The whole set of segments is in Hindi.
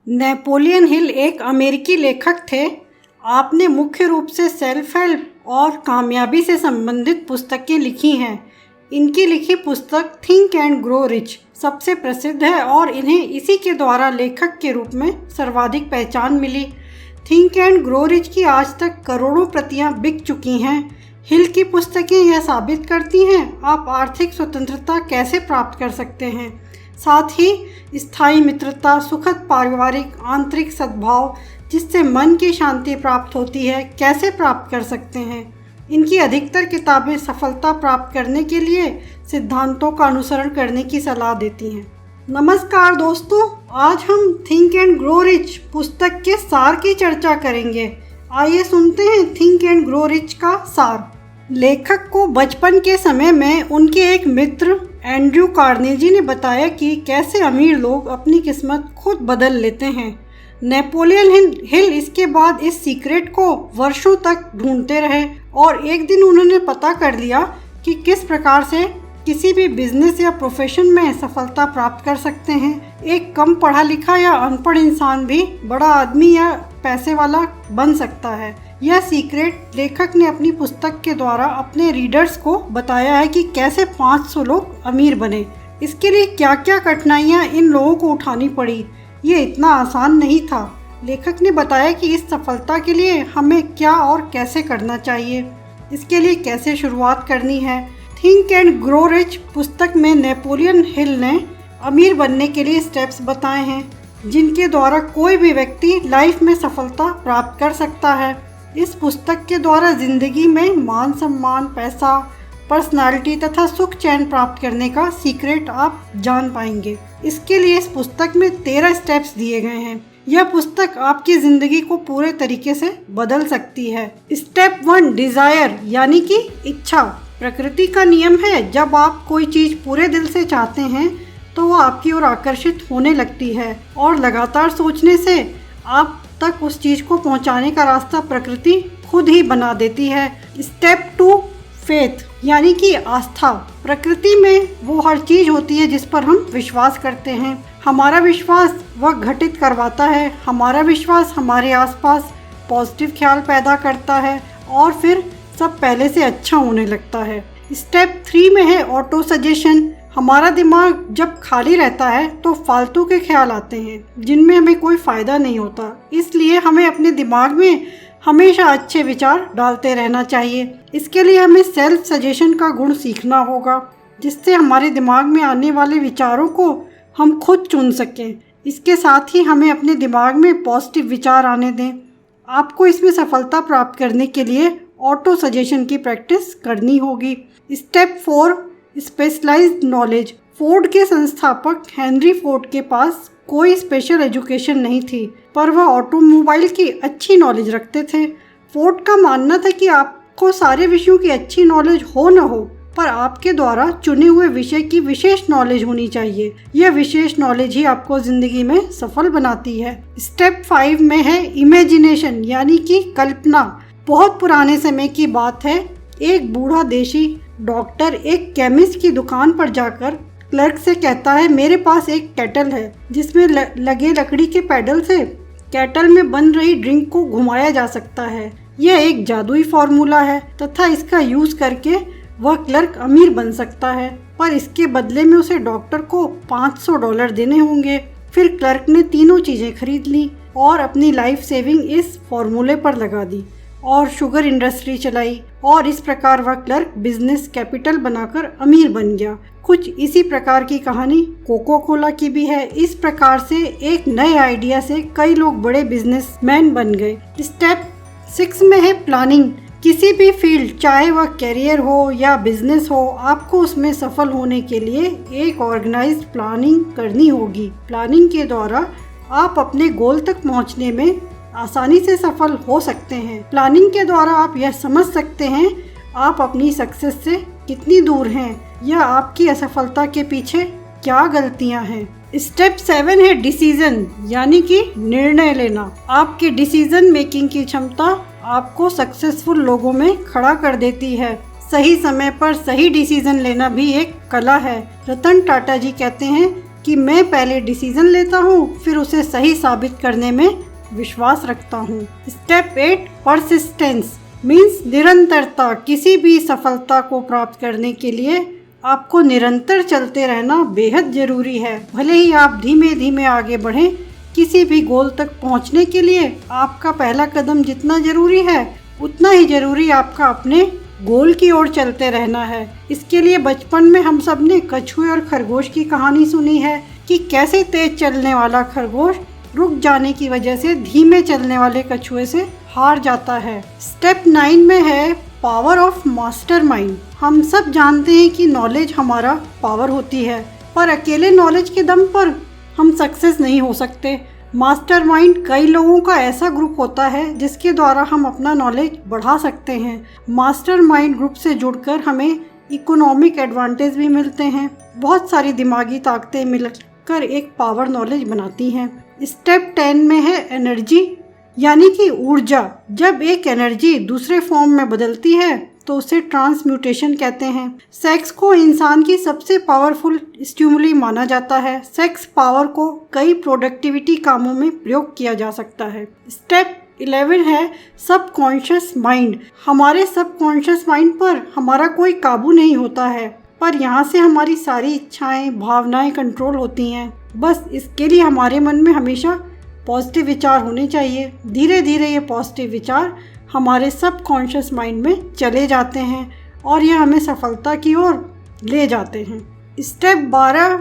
नेपोलियन हिल एक अमेरिकी लेखक थे। आपने मुख्य रूप से सेल्फ हेल्प और कामयाबी से संबंधित पुस्तकें लिखी हैं। इनकी लिखी पुस्तक थिंक एंड ग्रो रिच सबसे प्रसिद्ध है और इन्हें इसी के द्वारा लेखक के रूप में सर्वाधिक पहचान मिली। थिंक एंड ग्रो रिच की आज तक करोड़ों प्रतियां बिक चुकी हैं। हिल की पुस्तकें यह साबित करती हैं आप आर्थिक स्वतंत्रता कैसे प्राप्त कर सकते हैं, साथ ही स्थायी मित्रता, सुखद पारिवारिक आंतरिक सद्भाव जिससे मन की शांति प्राप्त होती है, कैसे प्राप्त कर सकते हैं। इनकी अधिकतर किताबें सफलता प्राप्त करने के लिए सिद्धांतों का अनुसरण करने की सलाह देती हैं। नमस्कार दोस्तों, आज हम थिंक एंड ग्रो रिच पुस्तक के सार की चर्चा करेंगे। आइए सुनते हैं थिंक एंड ग्रो रिच का सार। लेखक को बचपन के समय में उनके एक मित्र एंड्रयू कार्नेगी ने बताया कि कैसे अमीर लोग अपनी किस्मत खुद बदल लेते हैं। नेपोलियन हिल इसके बाद इस सीक्रेट को वर्षों तक ढूंढते रहे और एक दिन उन्होंने पता कर लिया कि किस प्रकार से किसी भी बिजनेस या प्रोफेशन में सफलता प्राप्त कर सकते हैं। एक कम पढ़ा लिखा या अनपढ़ इंसान भी बड़ा आदमी या पैसे वाला बन सकता है। यह सीक्रेट लेखक ने अपनी पुस्तक के द्वारा अपने रीडर्स को बताया है कि कैसे 500 लोग अमीर बने। इसके लिए क्या क्या कठिनाइयाँ इन लोगों को उठानी पड़ी, ये इतना आसान नहीं था। लेखक ने बताया कि इस सफलता के लिए हमें क्या और कैसे करना चाहिए, इसके लिए कैसे शुरुआत करनी है। थिंक एंड ग्रो रिच पुस्तक में नेपोलियन हिल ने अमीर बनने के लिए स्टेप्स बताए हैं जिनके द्वारा कोई भी व्यक्ति लाइफ में सफलता प्राप्त कर सकता है। इस पुस्तक के द्वारा जिंदगी में मान सम्मान, पैसा, पर्सनालिटी तथा सुख चैन प्राप्त करने का सीक्रेट आप जान पाएंगे। इसके लिए इस पुस्तक में 13 स्टेप्स दिए गए हैं। यह पुस्तक आपकी जिंदगी को पूरे तरीके से बदल सकती है। स्टेप 1 डिजायर यानी कि इच्छा। प्रकृति का नियम है, जब आप कोई चीज पूरे दिल से चाहते हैं तो वो आपकी ओर आकर्षित होने लगती है और लगातार सोचने से आप तक उस चीज को पहुंचाने का रास्ता प्रकृति खुद ही बना देती है। स्टेप 2 फेथ यानी कि आस्था। प्रकृति में वो हर चीज होती है जिस पर हम विश्वास करते हैं। हमारा विश्वास वह घटित करवाता है। हमारा विश्वास हमारे आसपास पॉजिटिव ख्याल पैदा करता है और फिर सब पहले से अच्छा होने लगता है। स्टेप 3 में है ऑटो सजेशन। हमारा दिमाग जब खाली रहता है तो फालतू के ख्याल आते हैं जिनमें हमें कोई फ़ायदा नहीं होता। इसलिए हमें अपने दिमाग में हमेशा अच्छे विचार डालते रहना चाहिए। इसके लिए हमें सेल्फ सजेशन का गुण सीखना होगा जिससे हमारे दिमाग में आने वाले विचारों को हम खुद चुन सकें। इसके साथ ही हमें अपने दिमाग में पॉजिटिव विचार आने दें। आपको इसमें सफलता प्राप्त करने के लिए ऑटो सजेशन की प्रैक्टिस करनी होगी। Step 4 specialised knowledge. फोर्ड के संस्थापक हेनरी फोर्ड के पास कोई स्पेशल एजुकेशन नहीं थी, पर वह ऑटोमोबाइल की अच्छी नॉलेज रखते थे। फोर्ड का मानना था कि आपको सारे विषयों की अच्छी नॉलेज हो न हो, पर आपके द्वारा चुने हुए विषय की विशेष नॉलेज होनी चाहिए। यह विशेष नॉलेज ही आपको जिंदगी में सफल बनाती है। स्टेप 5 में है इमेजिनेशन यानी कि कल्पना। बहुत पुराने समय की बात है, एक बूढ़ा देशी डॉक्टर एक केमिस्ट की दुकान पर जाकर क्लर्क से कहता है, मेरे पास एक केटल है जिसमें लगे लकड़ी के पैडल से केटल में बन रही ड्रिंक को घुमाया जा सकता है। यह एक जादुई फॉर्मूला है तथा इसका यूज करके वह क्लर्क अमीर बन सकता है, पर इसके बदले में उसे डॉक्टर को $500 देने होंगे। फिर क्लर्क ने तीनों चीज़ें खरीद ली और अपनी लाइफ सेविंग इस फॉर्मूले पर लगा दी और शुगर इंडस्ट्री चलाई और इस प्रकार वह क्लर्क बिजनेस कैपिटल बनाकर अमीर बन गया। कुछ इसी प्रकार की कहानी कोको कोला की भी है। इस प्रकार से एक नए आइडिया से कई लोग बड़े बिजनेसमैन बन गए। स्टेप 6 में है प्लानिंग। किसी भी फील्ड, चाहे वह कैरियर हो या बिजनेस हो, आपको उसमें सफल होने के लिए एक ऑर्गेनाइज्ड प्लानिंग करनी होगी। प्लानिंग के द्वारा आप अपने गोल तक पहुंचने में आसानी से सफल हो सकते हैं। प्लानिंग के द्वारा आप यह समझ सकते हैं आप अपनी सक्सेस से कितनी दूर हैं या आपकी असफलता के पीछे क्या गलतियां हैं। स्टेप 7 है डिसीजन यानी कि निर्णय लेना। आपके डिसीजन मेकिंग की क्षमता आपको सक्सेसफुल लोगों में खड़ा कर देती है। सही समय पर सही डिसीजन लेना भी एक कला है। रतन टाटा जी कहते हैं, कि मैं पहले डिसीजन लेता हूँ, फिर उसे सही साबित करने में विश्वास रखता हूँ। स्टेप 8 परसिस्टेंस मीन्स निरंतरता। किसी भी सफलता को प्राप्त करने के लिए आपको निरंतर चलते रहना बेहद ज़रूरी है। भले ही आप धीमे धीमे आगे बढ़ें, किसी भी गोल तक पहुंचने के लिए आपका पहला कदम जितना ज़रूरी है उतना ही ज़रूरी आपका अपने गोल की ओर चलते रहना है। इसके लिए बचपन में हम सब ने कछुए और खरगोश की कहानी सुनी है कि कैसे तेज चलने वाला खरगोश रुक जाने की वजह से धीमे चलने वाले कछुए से हार जाता है। स्टेप 9 में है पावर ऑफ मास्टरमाइंड। हम सब जानते हैं कि नॉलेज हमारा पावर होती है, पर अकेले नॉलेज के दम पर हम सक्सेस नहीं हो सकते। मास्टरमाइंड कई लोगों का ऐसा ग्रुप होता है जिसके द्वारा हम अपना नॉलेज बढ़ा सकते हैं। मास्टरमाइंड ग्रुप से जुड़कर हमें इकोनॉमिक एडवांटेज भी मिलते हैं। बहुत सारी दिमागी ताकतें मिलकर एक पावर नॉलेज बनाती हैं। स्टेप 10 में है एनर्जी यानी कि ऊर्जा। जब एक एनर्जी दूसरे फॉर्म में बदलती है तो उसे ट्रांसम्यूटेशन कहते हैं। सेक्स को इंसान की सबसे पावरफुल स्टिमुली माना जाता है। सेक्स पावर को कई प्रोडक्टिविटी कामों में प्रयोग किया जा सकता है। स्टेप 11 है सबकॉन्शियस माइंड। हमारे सबकॉन्शियस माइंड पर हमारा कोई काबू नहीं होता है, पर यहाँ से हमारी सारी इच्छाएं, भावनाएं कंट्रोल होती हैं। बस इसके लिए हमारे मन में हमेशा पॉजिटिव विचार होने चाहिए। धीरे धीरे ये पॉजिटिव विचार हमारे सबकॉन्शियस माइंड में चले जाते हैं और ये हमें सफलता की ओर ले जाते हैं। स्टेप 12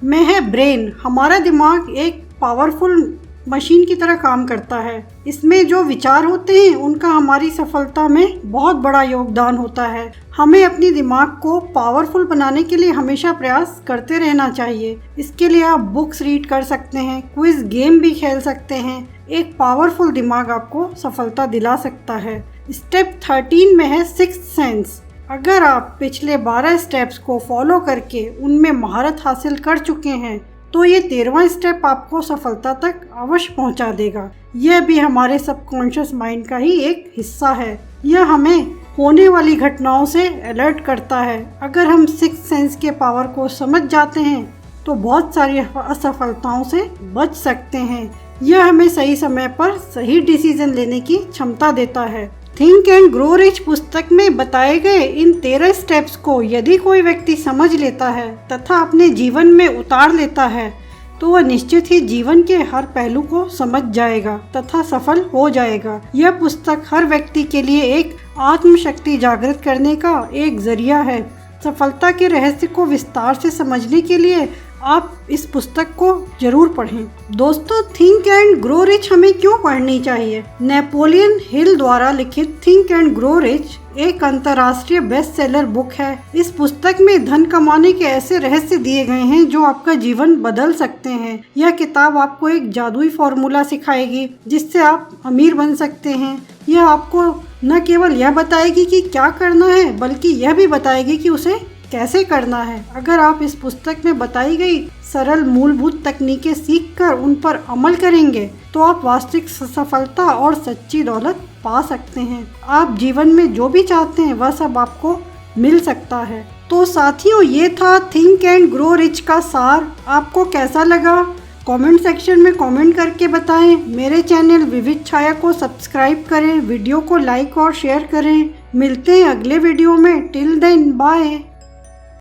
में है ब्रेन। हमारा दिमाग एक पावरफुल मशीन की तरह काम करता है। इसमें जो विचार होते हैं उनका हमारी सफलता में बहुत बड़ा योगदान होता है। हमें अपनी दिमाग को पावरफुल बनाने के लिए हमेशा प्रयास करते रहना चाहिए। इसके लिए आप बुक्स रीड कर सकते हैं, क्विज गेम भी खेल सकते हैं। एक पावरफुल दिमाग आपको सफलता दिला सकता है। स्टेप 13 में है सिक्स्थ सेंस। अगर आप पिछले 12 स्टेप्स को फॉलो करके उनमें महारत हासिल कर चुके हैं तो ये 13वां स्टेप आपको सफलता तक अवश्य पहुंचा देगा। यह भी हमारे सबकॉन्शियस माइंड का ही एक हिस्सा है। यह हमें होने वाली घटनाओं से अलर्ट करता है। अगर हम सिक्स्थ सेंस के पावर को समझ जाते हैं तो बहुत सारी असफलताओं से बच सकते हैं। यह हमें सही समय पर सही डिसीजन लेने की क्षमता देता है। थिंक एंड ग्रो रिच पुस्तक में बताए गए इन 13 स्टेप्स को यदि कोई व्यक्ति समझ लेता है तथा अपने जीवन में उतार लेता है तो वह निश्चित ही जीवन के हर पहलू को समझ जाएगा तथा सफल हो जाएगा। यह पुस्तक हर व्यक्ति के लिए एक आत्मशक्ति जागृत करने का एक जरिया है। सफलता के रहस्य को विस्तार से समझने के लिए आप इस पुस्तक को जरूर पढ़ें। दोस्तों, थिंक एंड ग्रो रिच हमें क्यों पढ़नी चाहिए? नेपोलियन हिल द्वारा लिखित थिंक एंड ग्रो रिच एक अंतर्राष्ट्रीय बेस्ट सेलर बुक है। इस पुस्तक में धन कमाने के ऐसे रहस्य दिए गए हैं जो आपका जीवन बदल सकते हैं। यह किताब आपको एक जादुई फॉर्मूला सिखाएगी जिससे आप अमीर बन सकते हैं। यह आपको न केवल यह बताएगी कि क्या करना है बल्कि यह भी बताएगी कि उसे कैसे करना है। अगर आप इस पुस्तक में बताई गई सरल मूलभूत तकनीकें सीखकर उन पर अमल करेंगे तो आप वास्तविक सफलता और सच्ची दौलत पा सकते हैं। आप जीवन में जो भी चाहते हैं वह सब आपको मिल सकता है। तो साथियों, ये था थिंक एंड ग्रो रिच का सार। आपको कैसा लगा? कमेंट सेक्शन में कमेंट करके बताएं। मेरे चैनल विविध छाया को सब्सक्राइब करें, वीडियो को लाइक और शेयर करें। मिलते हैं अगले वीडियो में। Till then bye.